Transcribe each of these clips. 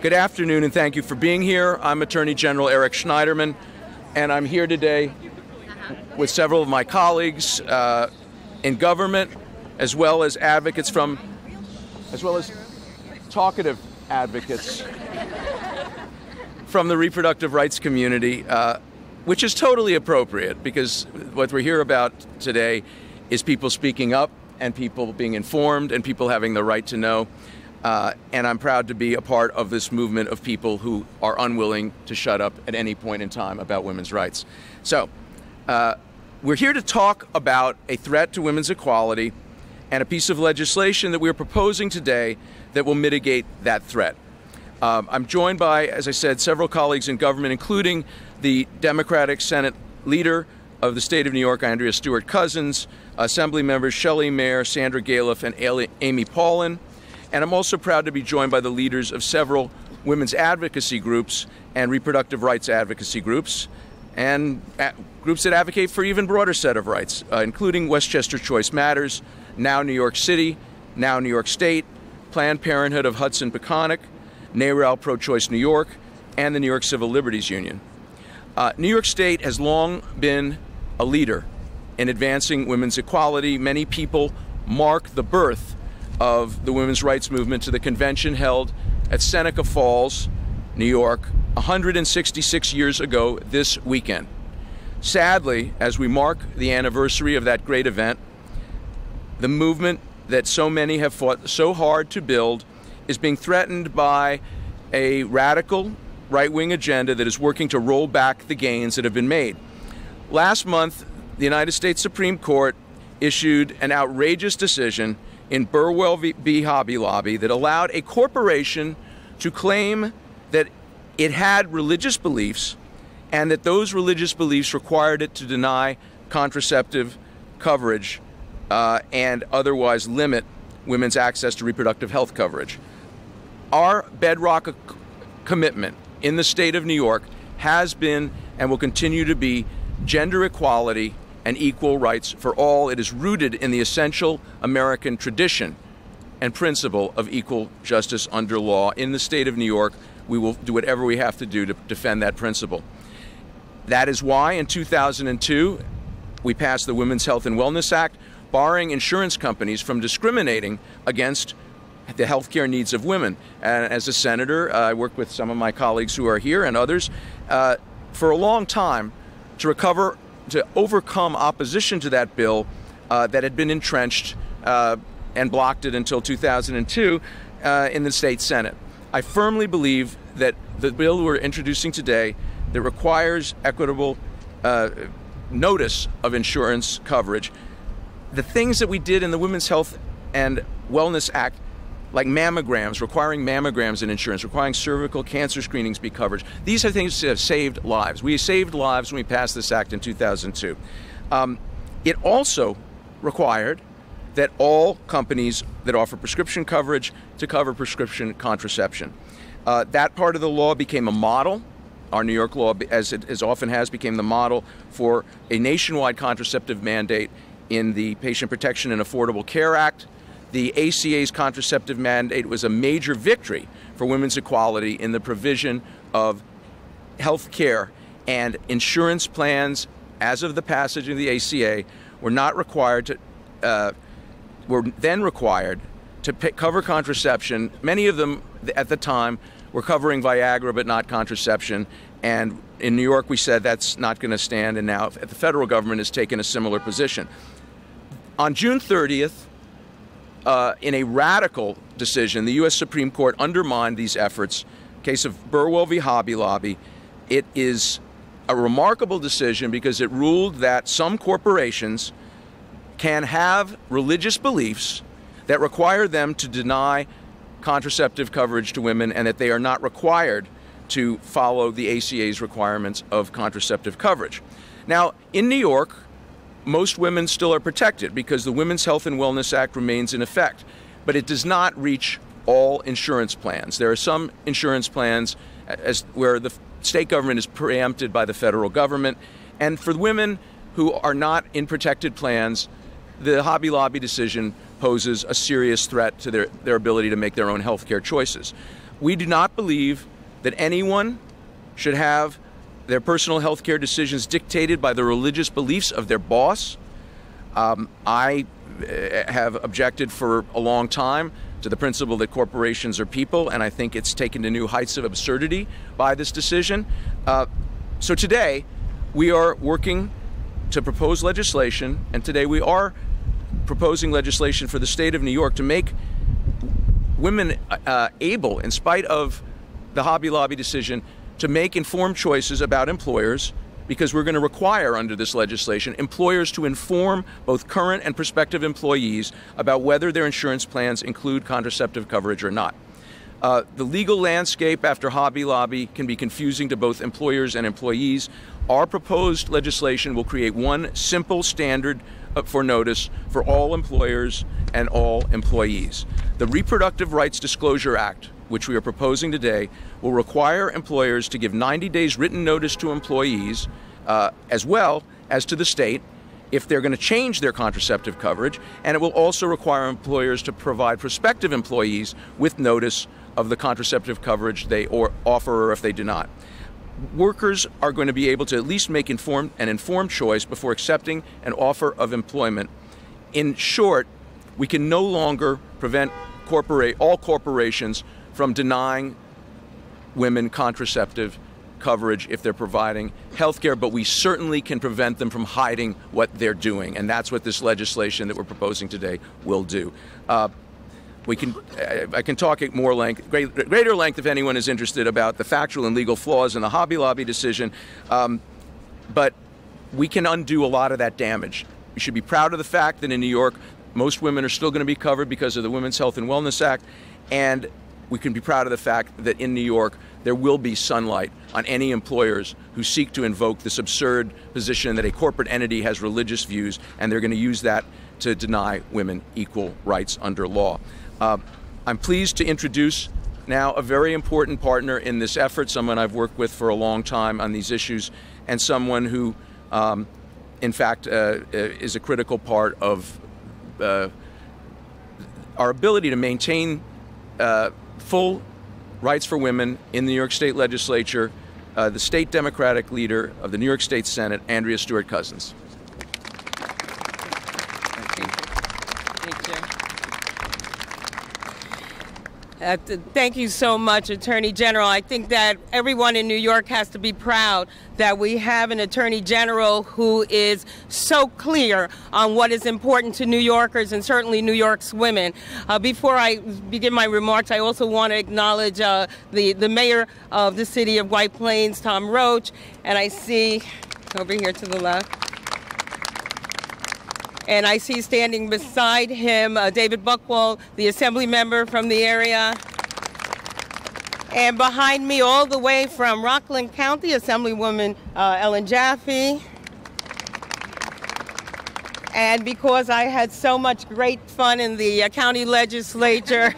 Good afternoon, and thank you for being here. I'm Attorney General Eric Schneiderman, and I'm here today with several of my colleagues in government, as well as talkative advocates from the reproductive rights community, which is totally appropriate, because what we're here about today is people speaking up and people being informed and people having the right to know. And I'm proud to be a part of this movement of people who are unwilling to shut up at any point in time about women's rights. So we're here to talk about a threat to women's equality and a piece of legislation that we're proposing today that will mitigate that threat. I'm joined by, as I said, several colleagues in government, including the Democratic Senate leader of the state of New York, Andrea Stewart-Cousins, Assembly members Shelley, Mayor Sandra Galiff, and Amy Paulin. And I'm also proud to be joined by the leaders of several women's advocacy groups and reproductive rights advocacy groups, and groups that advocate for even broader set of rights, including Westchester Choice Matters, NOW-NYC, Now New York State, Planned Parenthood of Hudson, Peconic, NARAL Pro-Choice New York, and the New York Civil Liberties Union. New York State has long been a leader in advancing women's equality. Many people mark the birth of the women's rights movement to the convention held at Seneca Falls, New York, 166 years ago this weekend. Sadly, as we mark the anniversary of that great event, the movement that so many have fought so hard to build is being threatened by a radical right-wing agenda that is working to roll back the gains that have been made. Last month, the United States Supreme Court issued an outrageous decision in Burwell v. Hobby Lobby that allowed a corporation to claim that it had religious beliefs and that those religious beliefs required it to deny contraceptive coverage and otherwise limit women's access to reproductive health coverage. Our bedrock commitment in the state of New York has been and will continue to be gender equality and equal rights for all. It is rooted in the essential American tradition and principle of equal justice under law. In the state of New York, we will do whatever we have to do to defend that principle. That is why in 2002, we passed the Women's Health and Wellness Act, barring insurance companies from discriminating against the health care needs of women. And as a senator, I worked with some of my colleagues who are here and others for a long time to overcome opposition to that bill that had been entrenched and blocked it until 2002 in the state Senate. I firmly believe that the bill we're introducing today that requires equitable notice of insurance coverage, the things that we did in the Women's Health and Wellness Act, like mammograms, requiring mammograms in insurance, requiring cervical cancer screenings be covered. These are things that have saved lives. We saved lives when we passed this act in 2002. It also required that all companies that offer prescription coverage to cover prescription contraception. That part of the law became a model. Our New York law, as it as often has, became the model for a nationwide contraceptive mandate in the Patient Protection and Affordable Care Act. The ACA's contraceptive mandate was a major victory for women's equality in the provision of health care, and insurance plans, as of the passage of the ACA, were then required to cover contraception. Many of them at the time were covering Viagra but not contraception, and in New York we said that's not going to stand, and now the federal government has taken a similar position. On June 30th, in a radical decision, the U.S. Supreme Court undermined these efforts. Case of Burwell v. Hobby Lobby. It is a remarkable decision because it ruled that some corporations can have religious beliefs that require them to deny contraceptive coverage to women, and that they are not required to follow the ACA's requirements of contraceptive coverage. Now, in New York, most women still are protected because the Women's Health and Wellness Act remains in effect, but it does not reach all insurance plans. There are some insurance plans where the state government is preempted by the federal government, and for women who are not in protected plans, the Hobby Lobby decision poses a serious threat to their ability to make their own health care choices. We do not believe that anyone should have their personal health care decisions dictated by the religious beliefs of their boss. I have objected for a long time to the principle that corporations are people, and I think it's taken to new heights of absurdity by this decision. So today, we are working to propose legislation, and today we are proposing legislation for the state of New York to make women able, in spite of the Hobby Lobby decision, to make informed choices about employers, because we're going to require under this legislation employers to inform both current and prospective employees about whether their insurance plans include contraceptive coverage or not. The legal landscape after Hobby Lobby can be confusing to both employers and employees. Our proposed legislation will create one simple standard for notice for all employers and all employees. The Reproductive Rights Disclosure Act, which we are proposing today, will require employers to give 90 days written notice to employees, as well as to the state, if they're going to change their contraceptive coverage, and it will also require employers to provide prospective employees with notice of the contraceptive coverage they offer or if they do not. Workers are going to be able to at least make an informed choice before accepting an offer of employment. In short, we can no longer prevent all corporations from denying women contraceptive coverage if they're providing health care, but we certainly can prevent them from hiding what they're doing, and that's what this legislation that we're proposing today will do. I can talk at more length, greater length if anyone is interested about the factual and legal flaws in the Hobby Lobby decision, but we can undo a lot of that damage. We should be proud of the fact that in New York, most women are still going to be covered because of the Women's Health and Wellness Act, and we can be proud of the fact that in New York, there will be sunlight on any employers who seek to invoke this absurd position that a corporate entity has religious views, and they're going to use that to deny women equal rights under law. I'm pleased to introduce now a very important partner in this effort, someone I've worked with for a long time on these issues, and someone who, in fact, is a critical part of our ability to maintain full rights for women in the New York State Legislature, the state Democratic leader of the New York State Senate, Andrea Stewart-Cousins. Thank you so much, Attorney General. I think that everyone in New York has to be proud that we have an Attorney General who is so clear on what is important to New Yorkers and certainly New York's women. Before I begin my remarks, I also want to acknowledge the mayor of the city of White Plains, Tom Roach, and I see over here to the left. And I see standing beside him David Buchwald, the assembly member from the area. And behind me, all the way from Rockland County, Assemblywoman Ellen Jaffee. And because I had so much great fun in the county legislature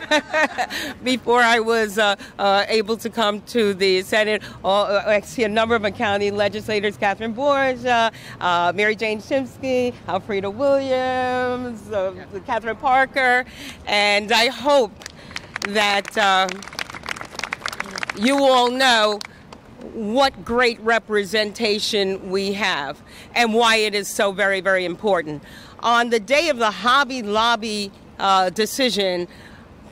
before I was able to come to the Senate, I see a number of county legislators, Catherine Borgia, Mary Jane Shimsky, Alfreda Williams, Catherine Parker, and I hope that you all know what great representation we have and why it is so very, very important. On the day of the Hobby Lobby decision,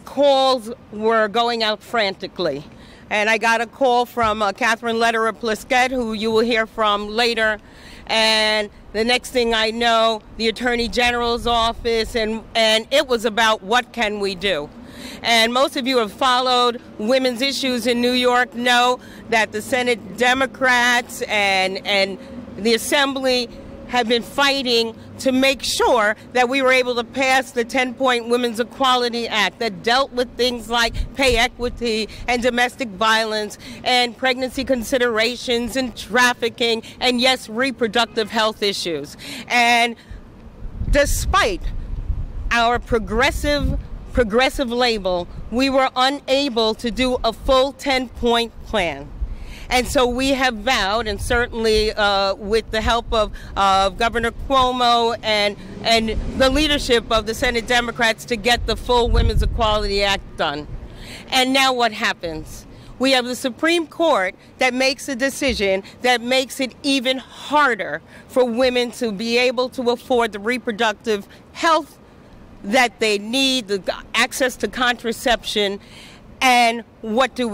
calls were going out frantically. And I got a call from Catherine Lederer-Pliskett, who you will hear from later. And the next thing I know, the Attorney General's office, and it was about what can we do. And most of you have followed women's issues in New York know that the Senate Democrats and the Assembly have been fighting to make sure that we were able to pass the 10-point Women's Equality Act that dealt with things like pay equity and domestic violence and pregnancy considerations and trafficking and, yes, reproductive health issues. And despite our progressive label, we were unable to do a full 10-point plan. And so we have vowed, and certainly with the help of Governor Cuomo and the leadership of the Senate Democrats, to get the full Women's Equality Act done. And now what happens? We have the Supreme Court that makes a decision that makes it even harder for women to be able to afford the reproductive health that they need, the access to contraception. And what do?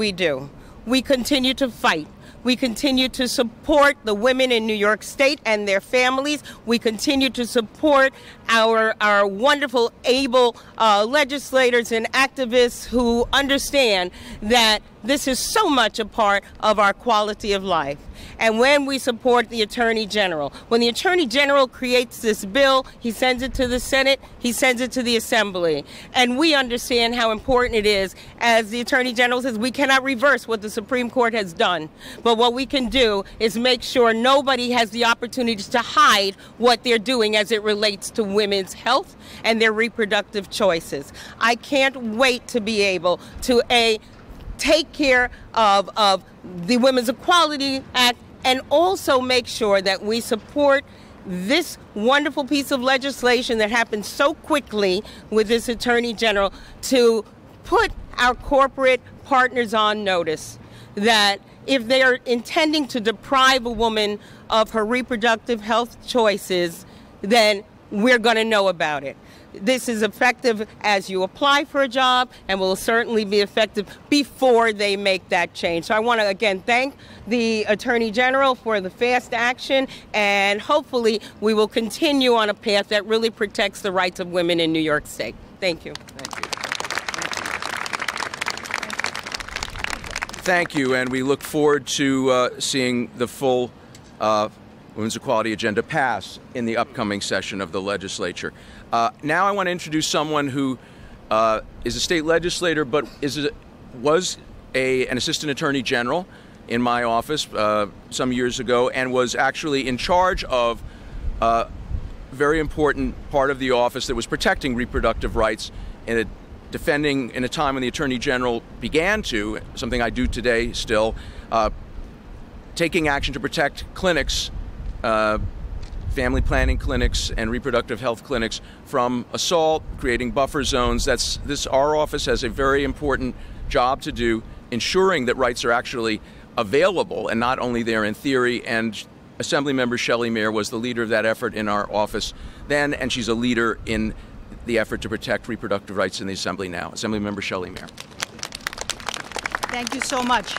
We continue to fight. We continue to support the women in New York State and their families. We continue to support our wonderful, able legislators and activists who understand that this is so much a part of our quality of life. And when we support the Attorney General, when the Attorney General creates this bill, he sends it to the Senate, he sends it to the Assembly. And we understand how important it is. As the Attorney General says, we cannot reverse what the Supreme Court has done. But what we can do is make sure nobody has the opportunity to hide what they're doing as it relates to women's health and their reproductive choices. I can't wait to be able to take care of the Women's Equality Act and also make sure that we support this wonderful piece of legislation that happened so quickly with this Attorney General to put our corporate partners on notice that if they are intending to deprive a woman of her reproductive health choices, then we're going to know about it. This is effective as you apply for a job and will certainly be effective before they make that change. So I want to again thank the Attorney General for the fast action, and hopefully we will continue on a path that really protects the rights of women in New York State. Thank you. Thank you. Thank you, and we look forward to seeing the full Women's Equality Agenda pass in the upcoming session of the legislature. Now I want to introduce someone who is a state legislator, but was an assistant attorney general in my office some years ago, and was actually in charge of a very important part of the office that was protecting reproductive rights and defending in a time when the Attorney General began to, something I do today still, taking action to protect clinics, family planning clinics and reproductive health clinics from assault, creating buffer zones. Our office has a very important job to do, ensuring that rights are actually available and not only there in theory. And Assemblymember Shelley was the leader of that effort in our office then, and she's a leader in the effort to protect reproductive rights in the Assembly now. Assemblymember Shelley. Thank you so much.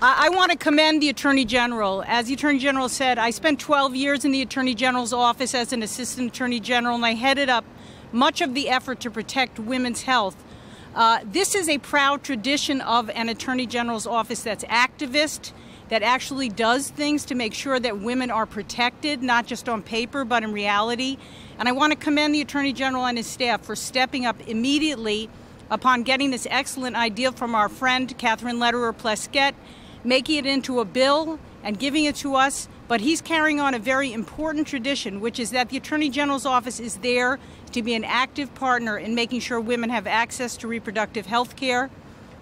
I want to commend the Attorney General. As the Attorney General said, I spent 12 years in the Attorney General's office as an Assistant Attorney General, and I headed up much of the effort to protect women's health. This is a proud tradition of an Attorney General's office that's activist, that actually does things to make sure that women are protected, not just on paper, but in reality. And I want to commend the Attorney General and his staff for stepping up immediately upon getting this excellent idea from our friend, Catherine Lederer-Plesquette, making it into a bill and giving it to us. But he's carrying on a very important tradition, which is that the Attorney General's office is there to be an active partner in making sure women have access to reproductive health care,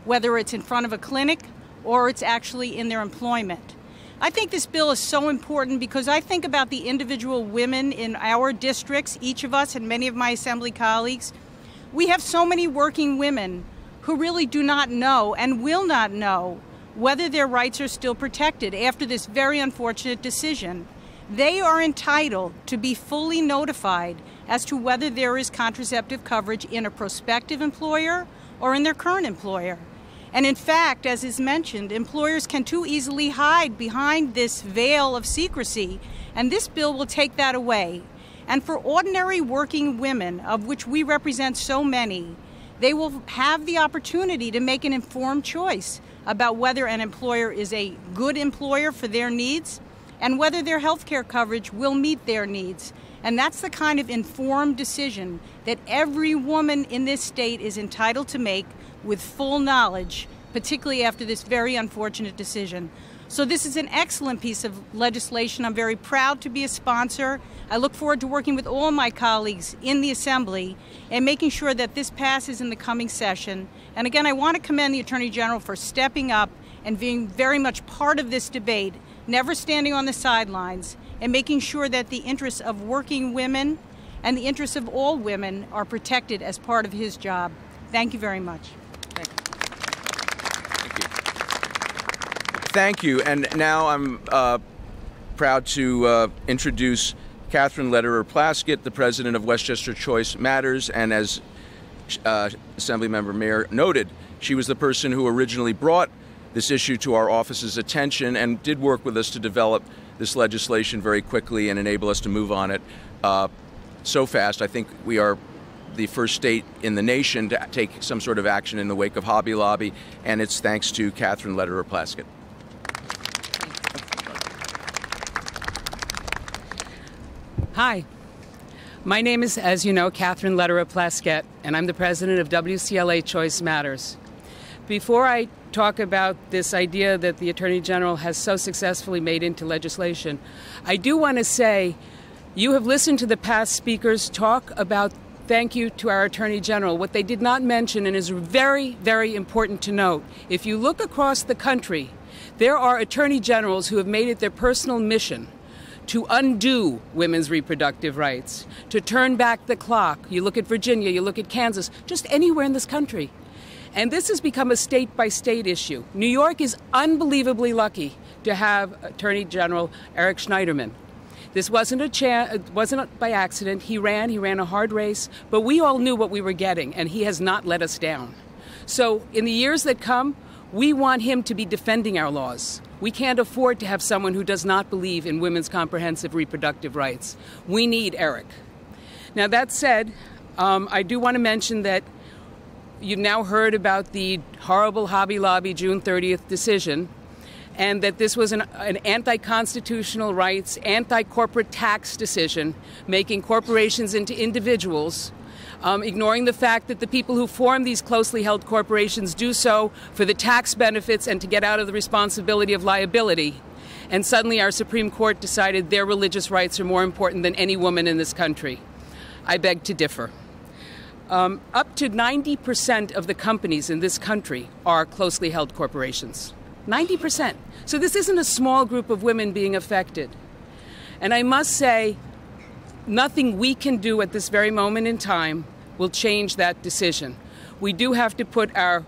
whether it's in front of a clinic or it's actually in their employment. I think this bill is so important because I think about the individual women in our districts, each of us and many of my Assembly colleagues. We have so many working women who really do not know and will not know whether their rights are still protected after this very unfortunate decision. They are entitled to be fully notified as to whether there is contraceptive coverage in a prospective employer or in their current employer. And in fact, as is mentioned, employers can too easily hide behind this veil of secrecy, and this bill will take that away. And for ordinary working women, of which we represent so many, they will have the opportunity to make an informed choice about whether an employer is a good employer for their needs and whether their health care coverage will meet their needs. And that's the kind of informed decision that every woman in this state is entitled to make with full knowledge, particularly after this very unfortunate decision. So this is an excellent piece of legislation. I'm very proud to be a sponsor. I look forward to working with all my colleagues in the Assembly and making sure that this passes in the coming session. And again, I want to commend the Attorney General for stepping up and being very much part of this debate, never standing on the sidelines, and making sure that the interests of working women and the interests of all women are protected as part of his job. Thank you very much. Thank you. Thank you. And now I'm proud to introduce Catherine Lederer-Plaskett, the president of Westchester Choice Matters, and as Assemblymember Mayer noted, she was the person who originally brought this issue to our office's attention and did work with us to develop this legislation very quickly and enable us to move on it so fast. I think we are the first state in the nation to take some sort of action in the wake of Hobby Lobby, and it's thanks to Catherine Lederer-Plaskett. Hi, my name is, as you know, Catherine Lederer-Plaskett, and I'm the president of WCLA Choice Matters. Before I talk about this idea that the Attorney General has so successfully made into legislation, I do want to say you have listened to the past speakers talk about thank you to our Attorney General. What they did not mention, and is very, very important to note, if you look across the country, there are Attorney Generals who have made it their personal mission to undo women's reproductive rights, to turn back the clock. You look at Virginia, you look at Kansas, just anywhere in this country. And this has become a state-by-state issue. New York is unbelievably lucky to have Attorney General Eric Schneiderman. This wasn't it wasn't by accident. He ran a hard race, but we all knew what we were getting, and he has not let us down. So in the years that come, we want him to be defending our laws. We can't afford to have someone who does not believe in women's comprehensive reproductive rights. We need Eric. Now, that said, I do want to mention that you've now heard about the horrible Hobby Lobby June 30th decision, and that this was an anti-constitutional rights, anti-corporate tax decision, making corporations into individuals, ignoring the fact that the people who form these closely held corporations do so for the tax benefits and to get out of the responsibility of liability. And suddenly our Supreme Court decided their religious rights are more important than any woman in this country. I beg to differ. Up to 90% of the companies in this country are closely held corporations. 90%. So this isn't a small group of women being affected. And I must say, nothing we can do at this very moment in time will change that decision. We do have to put our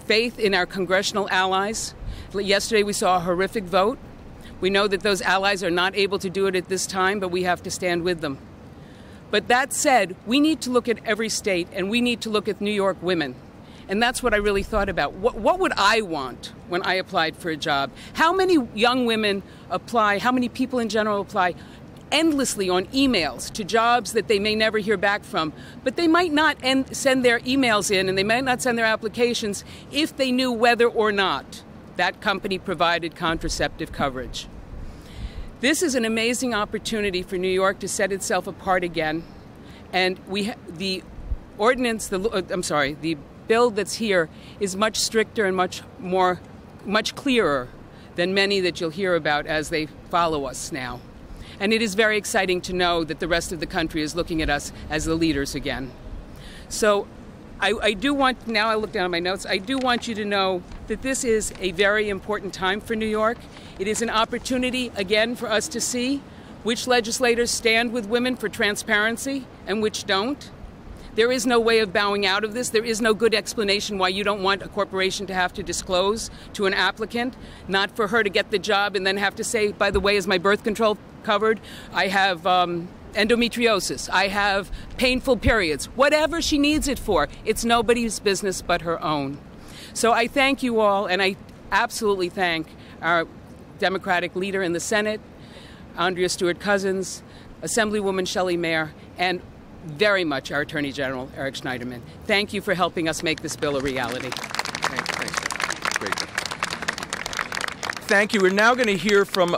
faith in our congressional allies. Yesterday we saw a horrific vote. We know that those allies are not able to do it at this time, but we have to stand with them. But that said, we need to look at every state, and we need to look at New York women. And that's what I really thought about. What would I want when I applied for a job? How many young women apply, how many people in general apply endlessly on emails to jobs that they may never hear back from, but they might not send their emails in and they might not send their applications if they knew whether or not that company provided contraceptive coverage. This is an amazing opportunity for New York to set itself apart again, and the bill that's here is much stricter and much clearer than many that you'll hear about as they follow us now. And it is very exciting to know that the rest of the country is looking at us as the leaders again. So I do want, now I look down at my notes, I do want you to know that this is a very important time for New York. It is an opportunity, again, for us to see which legislators stand with women for transparency and which don't. There is no way of bowing out of this. There is no good explanation why you don't want a corporation to have to disclose to an applicant, not for her to get the job and then have to say, by the way, is my birth control covered? I have endometriosis. I have painful periods. Whatever she needs it for, it's nobody's business but her own. So I thank you all, and I absolutely thank our Democratic leader in the Senate, Andrea Stewart-Cousins, Assemblywoman Shelley Mayer, and very much our Attorney General, Eric Schneiderman. Thank you for helping us make this bill a reality. Thanks. Great. Thank you. We're now going to hear from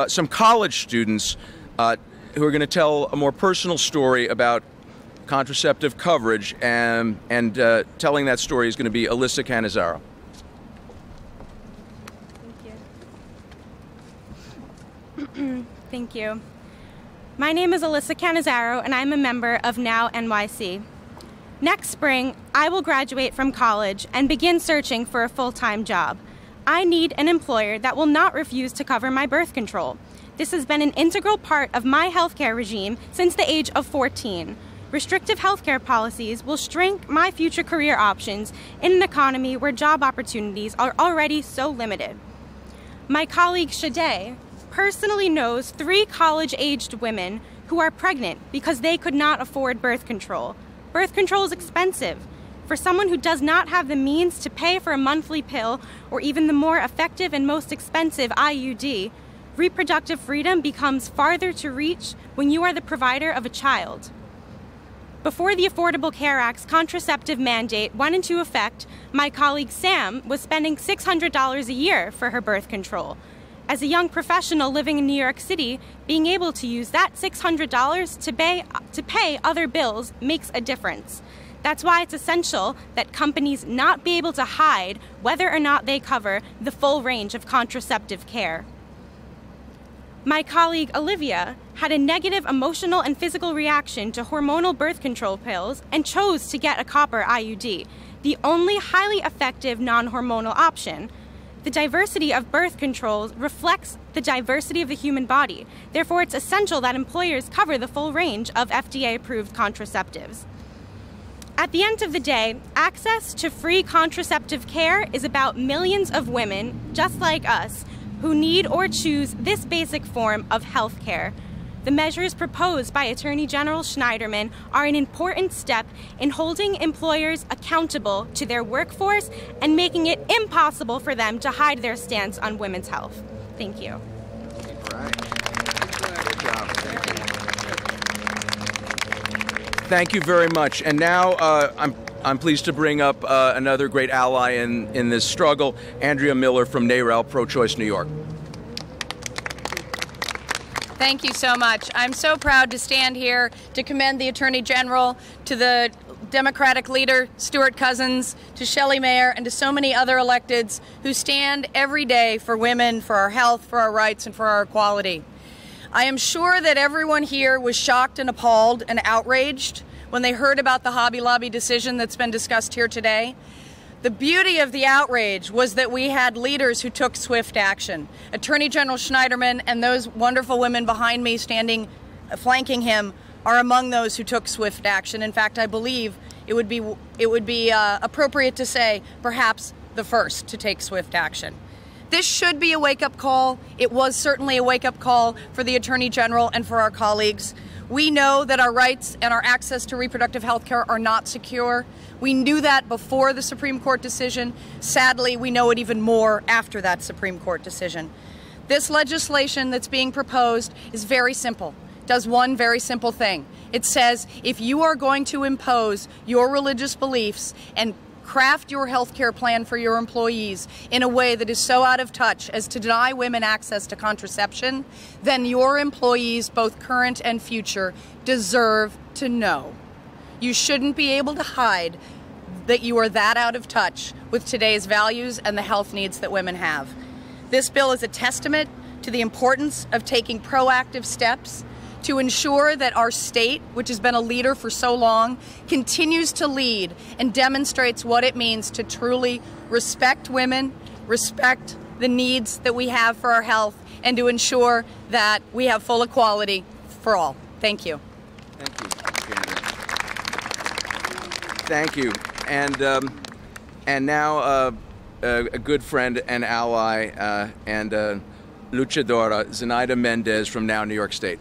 some college students who are going to tell a more personal story about contraceptive coverage, and telling that story is going to be Alyssa Canizaro. Thank you. Thank you. My name is Alyssa Canizaro, and I'm a member of NOW-NYC. Next spring, I will graduate from college and begin searching for a full-time job. I need an employer that will not refuse to cover my birth control. This has been an integral part of my healthcare regime since the age of 14. Restrictive healthcare policies will shrink my future career options in an economy where job opportunities are already so limited. My colleague Shelley personally knows 3 college-aged women who are pregnant because they could not afford birth control. Birth control is expensive. For someone who does not have the means to pay for a monthly pill or even the more effective and most expensive IUD, reproductive freedom becomes farther to reach when you are the provider of a child. Before the Affordable Care Act's contraceptive mandate went into effect, my colleague Sam was spending $600 a year for her birth control. As a young professional living in New York City, being able to use that $600 to pay other bills makes a difference. That's why it's essential that companies not be able to hide whether or not they cover the full range of contraceptive care. My colleague Olivia had a negative emotional and physical reaction to hormonal birth control pills and chose to get a copper IUD, the only highly effective non-hormonal option. The diversity of birth controls reflects the diversity of the human body. Therefore, it's essential that employers cover the full range of FDA-approved contraceptives. At the end of the day, access to free contraceptive care is about millions of women, just like us, who need or choose this basic form of health care. The measures proposed by Attorney General Schneiderman are an important step in holding employers accountable to their workforce and making it impossible for them to hide their stance on women's health. Thank you. All right. Good job. Thank you. Thank you very much. And now I'm pleased to bring up another great ally in this struggle, Andrea Miller from NARAL, Pro-Choice New York. Thank you so much. I'm so proud to stand here to commend the Attorney General, to the Democratic leader, Stewart-Cousins, to Shelley Mayer, and to so many other electeds who stand every day for women, for our health, for our rights, and for our equality. I am sure that everyone here was shocked and appalled and outraged when they heard about the Hobby Lobby decision that's been discussed here today. The beauty of the outrage was that we had leaders who took swift action. Attorney General Schneiderman and those wonderful women behind me flanking him are among those who took swift action. In fact, I believe it would be appropriate to say perhaps the first to take swift action. This should be a wake-up call. It was certainly a wake-up call for the Attorney General and for our colleagues. We know that our rights and our access to reproductive health care are not secure. We knew that before the Supreme Court decision. Sadly, we know it even more after that Supreme Court decision. This legislation that's being proposed is very simple. It does one very simple thing. It says if you are going to impose your religious beliefs and craft your health care plan for your employees in a way that is so out of touch as to deny women access to contraception, then your employees, both current and future, deserve to know. You shouldn't be able to hide that you are that out of touch with today's values and the health needs that women have. This bill is a testament to the importance of taking proactive steps to ensure that our state, which has been a leader for so long, continues to lead and demonstrates what it means to truly respect women, respect the needs that we have for our health, and to ensure that we have full equality for all. Thank you. Thank you. And now a good friend and ally and luchadora, Zenaida Mendez from NOW New York State.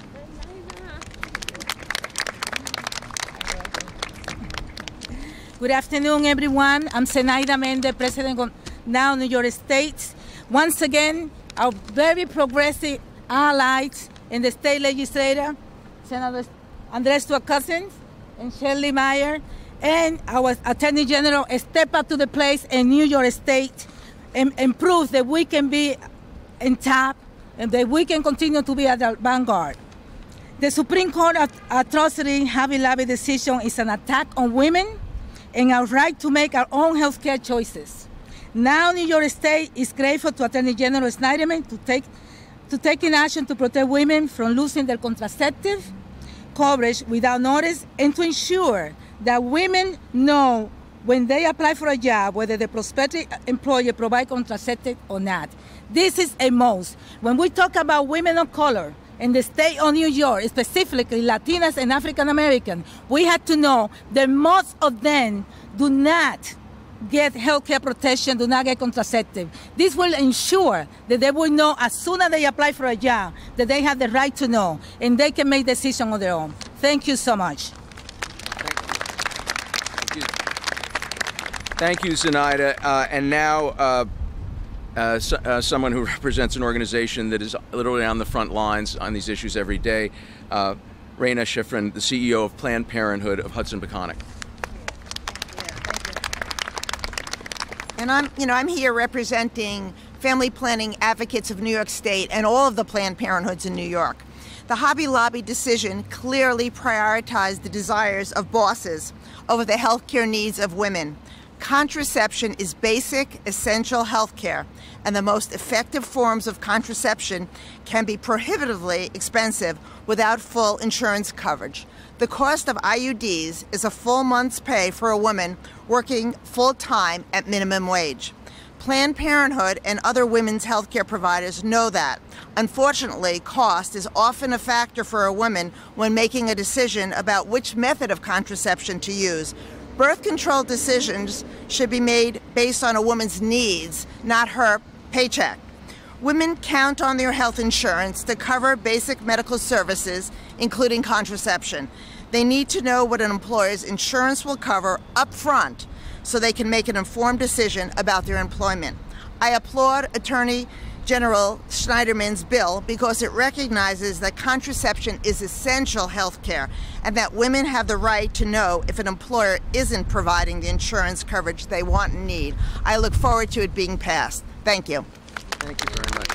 Good afternoon, everyone. I'm Zenaida Mendez, President of NOW New York State. Once again, our very progressive allies in the state legislature, Senator Andrea Stewart-Cousins and Shelley Mayer, and our Attorney General step up to the place in New York State and prove that we can be in top and that we can continue to be at the vanguard. The Supreme Court atrocity Hobby Lobby decision is an attack on women and our right to make our own health care choices. Now New York State is grateful to Attorney General Schneiderman to taking action to protect women from losing their contraceptive coverage without notice and to ensure that women know when they apply for a job whether the prospective employer provides contraceptive or not. This is a must. When we talk about women of color in the state of New York, specifically Latinas and African American, we have to know that most of them do not get health care protection, do not get contraceptive. This will ensure that they will know as soon as they apply for a job that they have the right to know and they can make decisions on their own. Thank you so much. Thank you, Zenaida. And now someone who represents an organization that is literally on the front lines on these issues every day, Raina Schifrin, the CEO of Planned Parenthood of Hudson, Peconic. And I'm here representing family planning advocates of New York State and all of the Planned Parenthoods in New York. The Hobby Lobby decision clearly prioritized the desires of bosses over the health care needs of women. Contraception is basic, essential health care, and the most effective forms of contraception can be prohibitively expensive without full insurance coverage. The cost of IUDs is a full month's pay for a woman working full-time at minimum wage. Planned Parenthood and other women's health care providers know that. Unfortunately, cost is often a factor for a woman when making a decision about which method of contraception to use. Birth control decisions should be made based on a woman's needs, not her paycheck. Women count on their health insurance to cover basic medical services, including contraception. They need to know what an employer's insurance will cover up front so they can make an informed decision about their employment. I applaud Attorney General Schneiderman's bill because it recognizes that contraception is essential health care and that women have the right to know if an employer isn't providing the insurance coverage they want and need. I look forward to it being passed. Thank you. Thank you very much.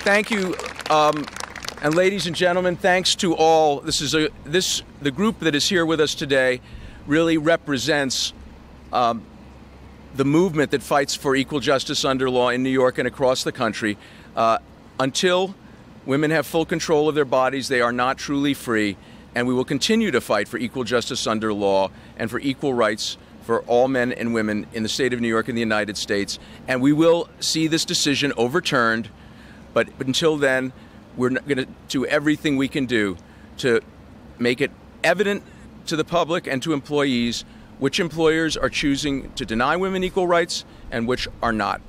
Thank you. And ladies and gentlemen, thanks to all. The group that is here with us today really represents the movement that fights for equal justice under law in New York and across the country. Until women have full control of their bodies, they are not truly free, and we will continue to fight for equal justice under law and for equal rights for all men and women in the state of New York and the United States. And we will see this decision overturned, but until then, we're going to do everything we can do to make it evident to the public and to employees which employers are choosing to deny women equal rights and which are not.